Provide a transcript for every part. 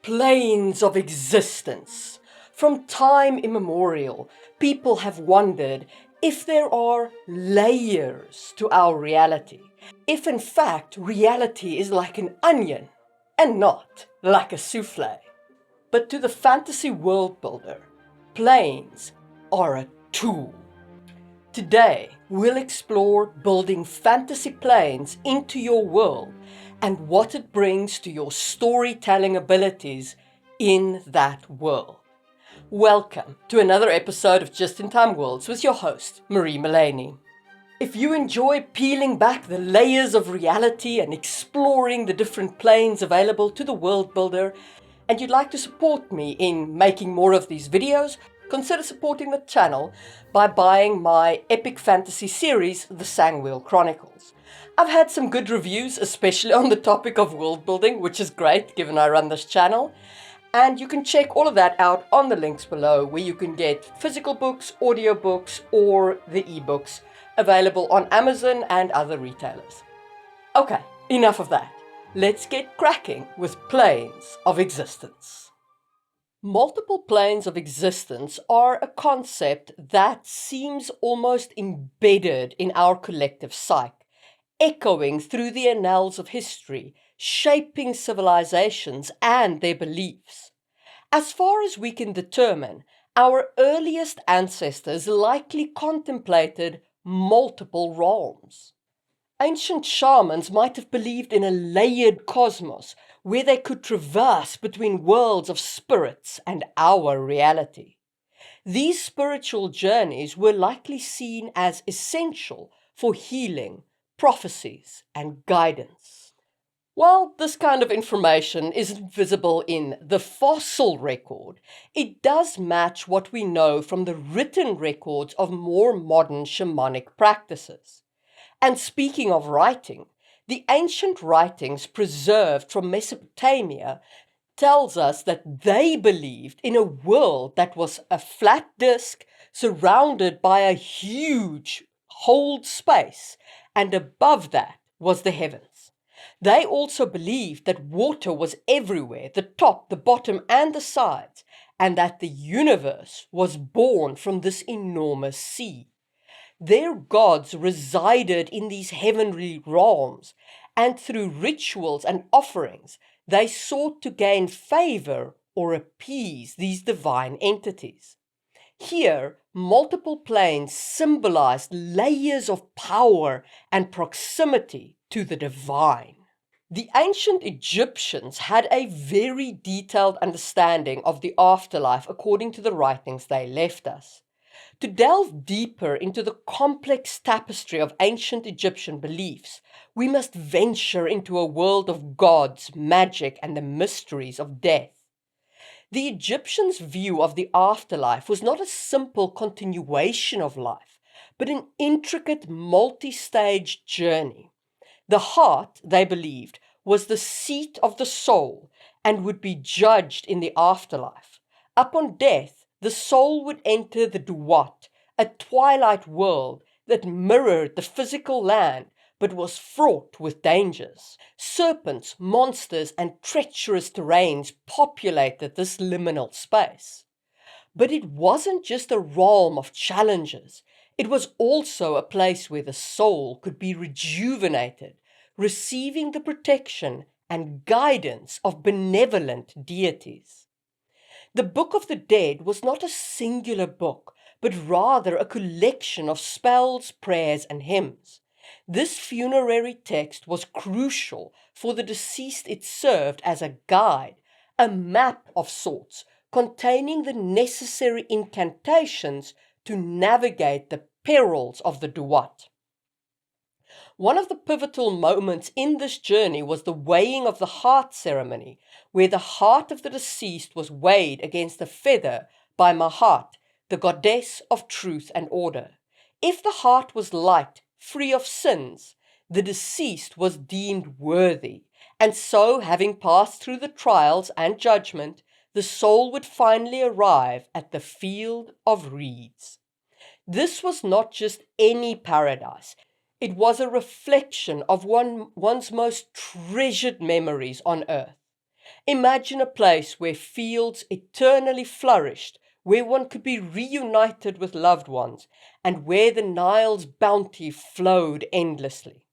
Planes of existence. From time immemorial, people have wondered if there are layers to our reality. If in fact reality is like an onion and not like a souffle. But to the fantasy world builder, planes are a tool. Today, we'll explore building fantasy planes into your world and what it brings to your storytelling abilities in that world. Welcome to another episode of Just in Time Worlds with your host, Marie Mullany. If you enjoy peeling back the layers of reality and exploring the different planes available to the world builder, and you'd like to support me in making more of these videos, consider supporting the channel by buying my epic fantasy series, The Sangwheel Chronicles. I've had some good reviews, especially on the topic of world building, which is great given I run this channel. And you can check all of that out on the links below, where you can get physical books, audiobooks, or the ebooks available on Amazon and other retailers. Okay, enough of that. Let's get cracking with planes of existence. Multiple planes of existence are a concept that seems almost embedded in our collective psyche, echoing through the annals of history, shaping civilizations and their beliefs. As far as we can determine, our earliest ancestors likely contemplated multiple realms. Ancient shamans might have believed in a layered cosmos where they could traverse between worlds of spirits and our reality. These spiritual journeys were likely seen as essential for healing, prophecies, and guidance. While this kind of information isn't visible in the fossil record, it does match what we know from the written records of more modern shamanic practices. And speaking of writing, the ancient writings preserved from Mesopotamia tells us that they believed in a world that was a flat disk surrounded by a huge whole space, and above that was the heavens. They also believed that water was everywhere, the top, the bottom, and the sides, and that the universe was born from this enormous sea. Their gods resided in these heavenly realms, and through rituals and offerings, they sought to gain favor or appease these divine entities. Here, multiple planes symbolized layers of power and proximity to the divine. The ancient Egyptians had a very detailed understanding of the afterlife according to the writings they left us. To delve deeper into the complex tapestry of ancient Egyptian beliefs, we must venture into a world of gods, magic, and the mysteries of death. The Egyptians' view of the afterlife was not a simple continuation of life, but an intricate multi-stage journey. The heart, they believed, was the seat of the soul and would be judged in the afterlife. Upon death, the soul would enter the Duat, a twilight world that mirrored the physical land but was fraught with dangers. Serpents, monsters, and treacherous terrains populated this liminal space. But it wasn't just a realm of challenges. It was also a place where the soul could be rejuvenated, receiving the protection and guidance of benevolent deities. The Book of the Dead was not a singular book, but rather a collection of spells, prayers, and hymns. This funerary text was crucial for the deceased. It served as a guide, a map of sorts, containing the necessary incantations to navigate the perils of the Duat. One of the pivotal moments in this journey was the weighing of the heart ceremony, where the heart of the deceased was weighed against a feather by Mahat, the goddess of truth and order. If the heart was light, free of sins, the deceased was deemed worthy, and so, having passed through the trials and judgment, the soul would finally arrive at the field of reeds. This was not just any paradise. It was a reflection of one's most treasured memories on earth. Imagine a place where fields eternally flourished, where one could be reunited with loved ones, and where the Nile's bounty flowed endlessly.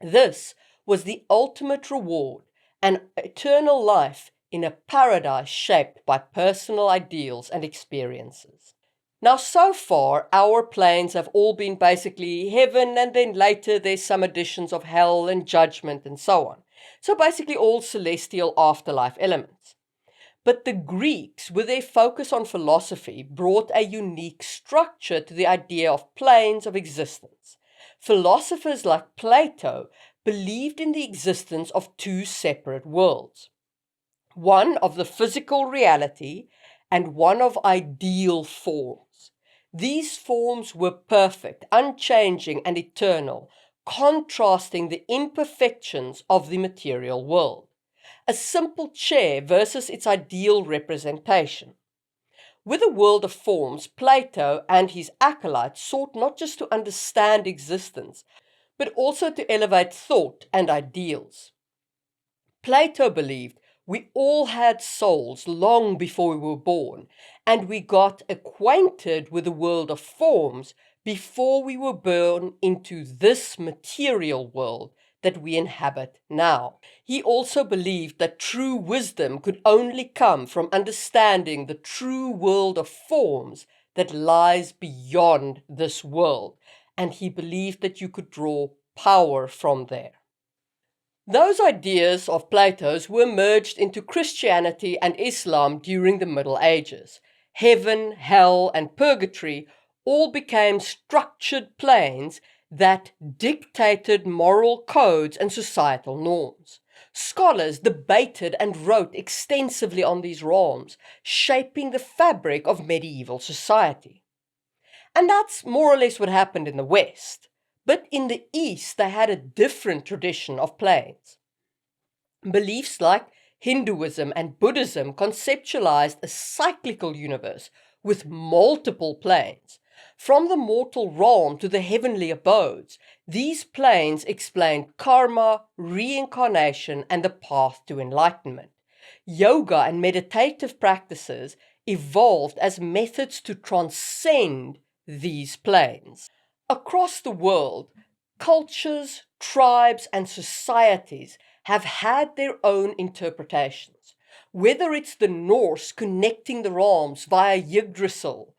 This was the ultimate reward, an eternal life in a paradise shaped by personal ideals and experiences. Now, so far, our planes have all been basically heaven, and then later there's some additions of hell and judgment and so on. So basically all celestial afterlife elements. But the Greeks, with their focus on philosophy, brought a unique structure to the idea of planes of existence. Philosophers like Plato believed in the existence of two separate worlds, one of the physical reality and one of ideal forms. These forms were perfect, unchanging, and eternal, contrasting the imperfections of the material world. A simple chair versus its ideal representation. With a world of forms, Plato and his acolytes sought not just to understand existence, but also to elevate thought and ideals. Plato believed we all had souls long before we were born, and we got acquainted with the world of forms before we were born into this material world that we inhabit now. He also believed that true wisdom could only come from understanding the true world of forms that lies beyond this world, and he believed that you could draw power from there. Those ideas of Plato's were merged into Christianity and Islam during the Middle Ages. Heaven, hell, and purgatory all became structured planes that dictated moral codes and societal norms. Scholars debated and wrote extensively on these realms, shaping the fabric of medieval society. And that's more or less what happened in the West. But in the East, they had a different tradition of planes. Beliefs like Hinduism and Buddhism conceptualized a cyclical universe with multiple planes. From the mortal realm to the heavenly abodes, these planes explained karma, reincarnation, and the path to enlightenment. Yoga and meditative practices evolved as methods to transcend these planes. Across the world, cultures, tribes, and societies have had their own interpretations. Whether it's the Norse connecting the realms via Yggdrasil,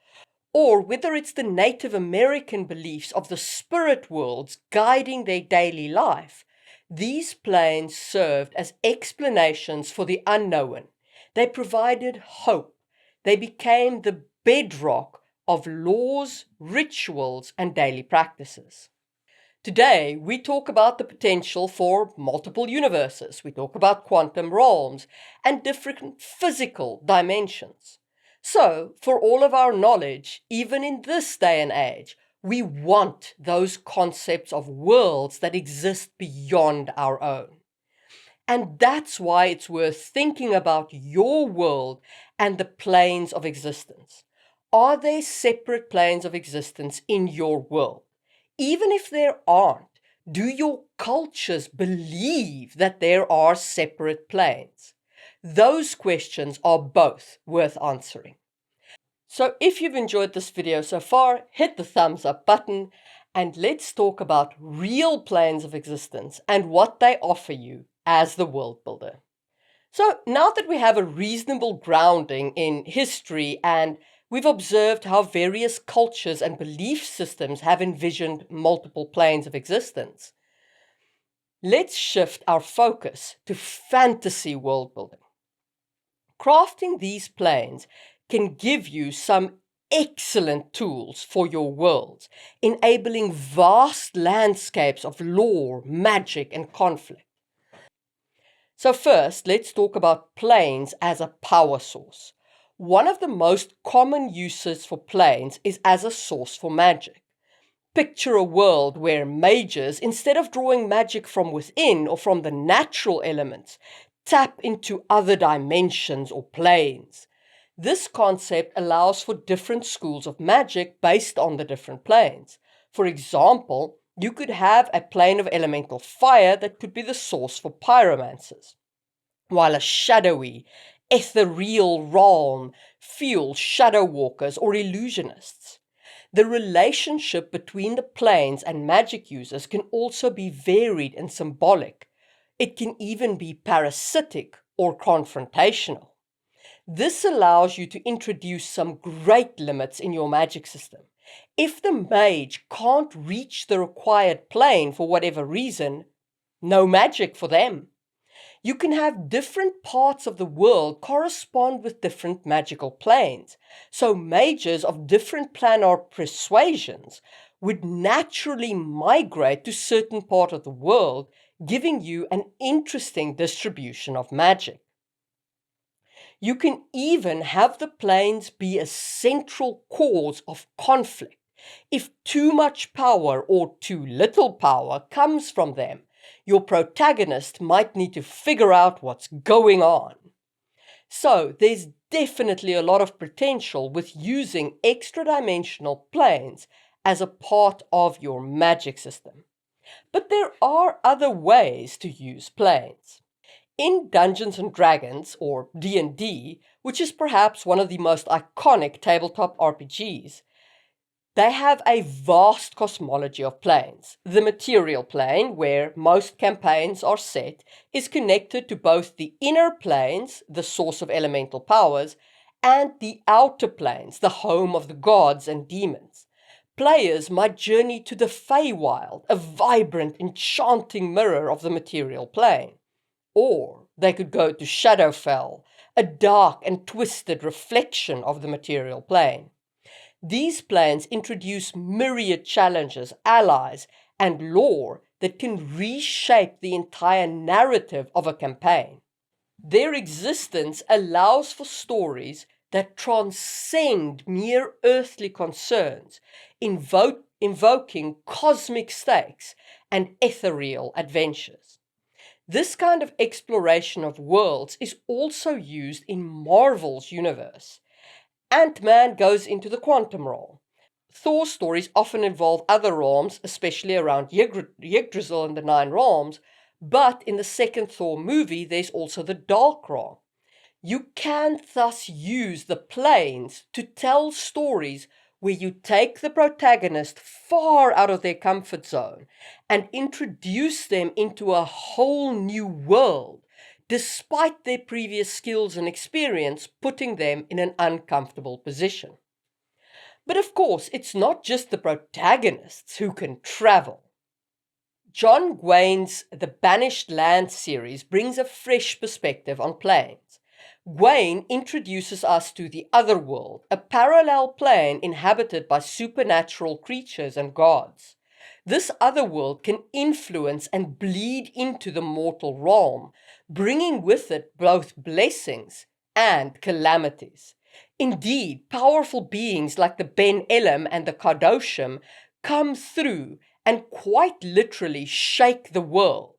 or whether it's the Native American beliefs of the spirit worlds guiding their daily life, these planes served as explanations for the unknown. They provided hope. They became the bedrock of laws, rituals, and daily practices. Today, we talk about the potential for multiple universes. We talk about quantum realms and different physical dimensions. So, for all of our knowledge, even in this day and age, we want those concepts of worlds that exist beyond our own. And that's why it's worth thinking about your world and the planes of existence. Are there separate planes of existence in your world? Even if there aren't, do your cultures believe that there are separate planes? Those questions are both worth answering. So if you've enjoyed this video so far, hit the thumbs up button and let's talk about real planes of existence and what they offer you as the world builder. So now that we have a reasonable grounding in history and we've observed how various cultures and belief systems have envisioned multiple planes of existence, let's shift our focus to fantasy world building. Crafting these planes can give you some excellent tools for your worlds, enabling vast landscapes of lore, magic, and conflict. So first, let's talk about planes as a power source. One of the most common uses for planes is as a source for magic. Picture a world where mages, instead of drawing magic from within or from the natural elements, tap into other dimensions or planes. This concept allows for different schools of magic based on the different planes. For example, you could have a plane of elemental fire that could be the source for pyromancers. while a shadowy, ethereal realm fuels shadow walkers or illusionists. The relationship between the planes and magic users can also be varied and symbolic. It can even be parasitic or confrontational. This allows you to introduce some great limits in your magic system. If the mage can't reach the required plane for whatever reason, no magic for them. You can have different parts of the world correspond with different magical planes. So mages of different planar persuasions would naturally migrate to certain part of the world, giving you an interesting distribution of magic. You can even have the planes be a central cause of conflict. If too much power or too little power comes from them, your protagonist might need to figure out what's going on. So there's definitely a lot of potential with using extra-dimensional planes as a part of your magic system. But there are other ways to use planes. In Dungeons & Dragons, or D&D, which is perhaps one of the most iconic tabletop RPGs, they have a vast cosmology of planes. The material plane, where most campaigns are set, is connected to both the inner planes, the source of elemental powers, and the outer planes, the home of the gods and demons. Players might journey to the Feywild, a vibrant, enchanting mirror of the material plane. Or they could go to Shadowfell, a dark and twisted reflection of the material plane. These planes introduce myriad challenges, allies, and lore that can reshape the entire narrative of a campaign. Their existence allows for stories that transcend mere earthly concerns, invoking cosmic stakes and ethereal adventures. This kind of exploration of worlds is also used in Marvel's universe. Ant-Man goes into the quantum realm. Thor stories often involve other realms, especially around Yggdrasil and the Nine Realms, but in the second Thor movie there's also the Dark Realm. You can thus use the planes to tell stories where you take the protagonist far out of their comfort zone and introduce them into a whole new world, despite their previous skills and experience putting them in an uncomfortable position. But of course, it's not just the protagonists who can travel. John Gwain's The Banished Land series brings a fresh perspective on planes. Gwain introduces us to the Otherworld, a parallel plane inhabited by supernatural creatures and gods. This Otherworld can influence and bleed into the mortal realm, bringing with it both blessings and calamities. Indeed, powerful beings like the Ben Elam and the Kadoshim come through and quite literally shake the world.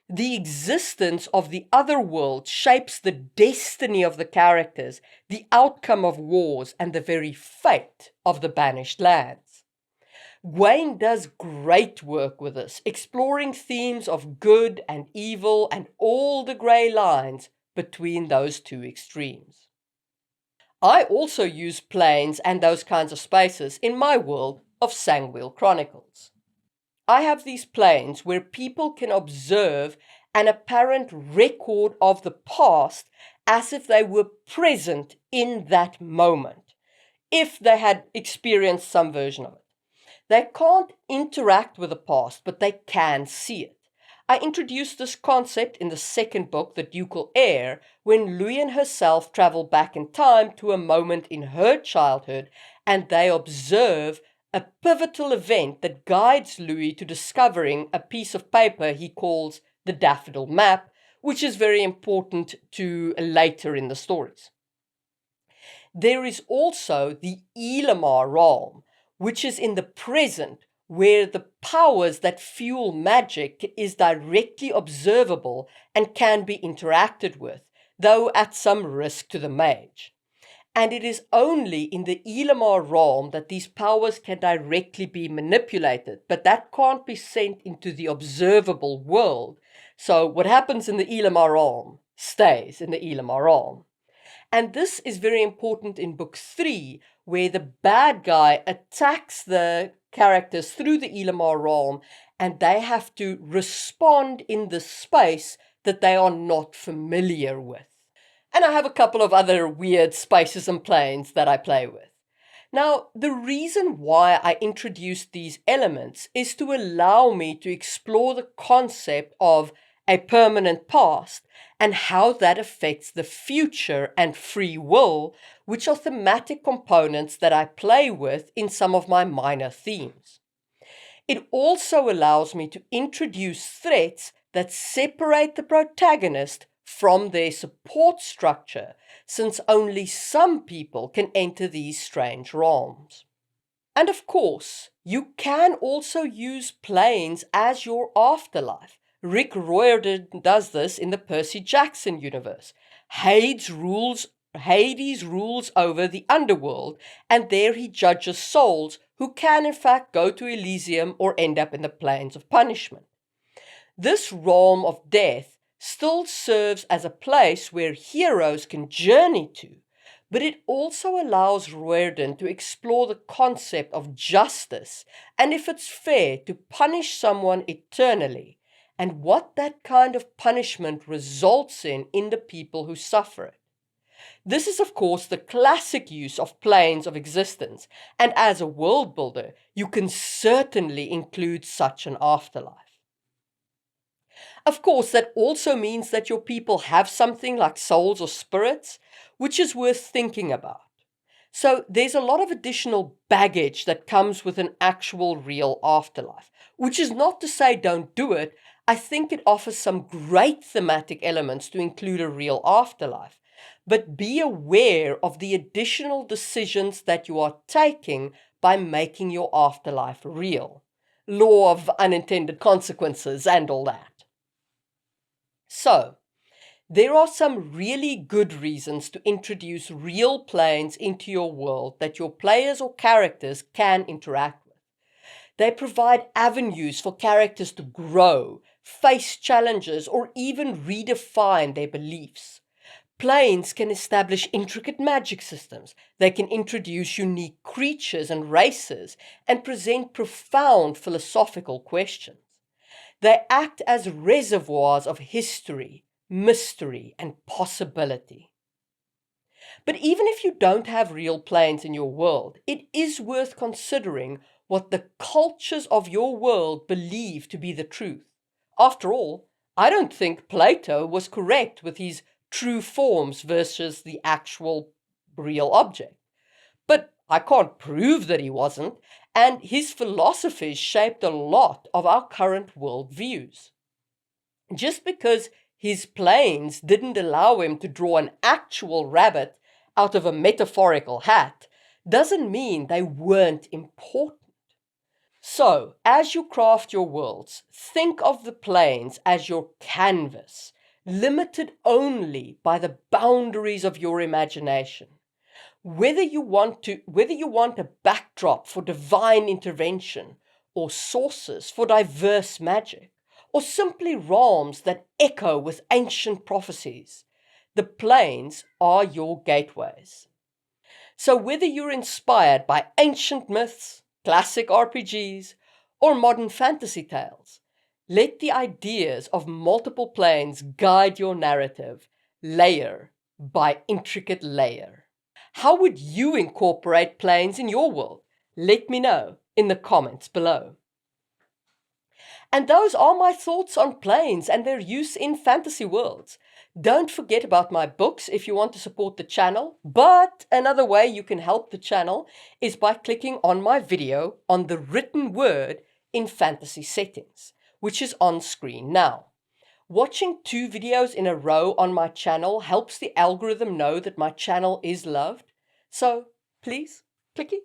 The existence of the other world shapes the destiny of the characters, the outcome of wars, and the very fate of the banished lands. Gwain does great work with this, exploring themes of good and evil and all the grey lines between those two extremes. I also use planes and those kinds of spaces in my world of Sangwheel Chronicles. I have these planes where people can observe an apparent record of the past as if they were present in that moment, if they had experienced some version of it. They can't interact with the past, but they can see it. I introduced this concept in the second book, The Ducal Heir, when Luyen herself travel back in time to a moment in her childhood and they observe a pivotal event that guides Louis to discovering a piece of paper he calls the Daffodil Map, which is very important to later in the stories. There is also the Elamar realm, which is in the present, where the powers that fuel magic is directly observable and can be interacted with, though at some risk to the mage. And it is only in the Elamar realm that these powers can directly be manipulated, but that can't be sent into the observable world. So what happens in the Elamar realm stays in the Elamar realm. And this is very important in book 3, where the bad guy attacks the characters through the Elamar realm, and they have to respond in the space that they are not familiar with. And I have a couple of other weird spaces and planes that I play with. Now, the reason why I introduced these elements is to allow me to explore the concept of a permanent past and how that affects the future and free will, which are thematic components that I play with in some of my minor themes. It also allows me to introduce threats that separate the protagonist from their support structure, since only some people can enter these strange realms. And of course, you can also use planes as your afterlife. Rick Riordan does this in the Percy Jackson universe. Hades rules over the underworld, and there he judges souls who can in fact go to Elysium or end up in the planes of punishment. This realm of death still serves as a place where heroes can journey to, but it also allows Riordan to explore the concept of justice and if it's fair to punish someone eternally, and what that kind of punishment results in the people who suffer it. This is, of course, the classic use of planes of existence, and as a world builder, you can certainly include such an afterlife. Of course, that also means that your people have something like souls or spirits, which is worth thinking about. So there's a lot of additional baggage that comes with an actual real afterlife, which is not to say don't do it. I think it offers some great thematic elements to include a real afterlife. But be aware of the additional decisions that you are taking by making your afterlife real. Law of unintended consequences and all that. So, there are some really good reasons to introduce real planes into your world that your players or characters can interact with. They provide avenues for characters to grow, face challenges, or even redefine their beliefs. Planes can establish intricate magic systems. They can introduce unique creatures and races and present profound philosophical questions. They act as reservoirs of history, mystery, and possibility. But even if you don't have real planes in your world, it is worth considering what the cultures of your world believe to be the truth. After all, I don't think Plato was correct with his true forms versus the actual real object. But I can't prove that he wasn't, and his philosophies shaped a lot of our current world views. Just because his planes didn't allow him to draw an actual rabbit out of a metaphorical hat doesn't mean they weren't important. So, as you craft your worlds, think of the planes as your canvas, limited only by the boundaries of your imagination. Whether you want a backdrop for divine intervention, or sources for diverse magic, or simply realms that echo with ancient prophecies, the planes are your gateways. So whether you're inspired by ancient myths, classic RPGs, or modern fantasy tales, let the ideas of multiple planes guide your narrative, layer by intricate layer. How would you incorporate planes in your world? Let me know in the comments below. And those are my thoughts on planes and their use in fantasy worlds. Don't forget about my books if you want to support the channel, but another way you can help the channel is by clicking on my video on the written word in fantasy settings, which is on screen now. Watching 2 videos in a row on my channel helps the algorithm know that my channel is loved. So please, clicky.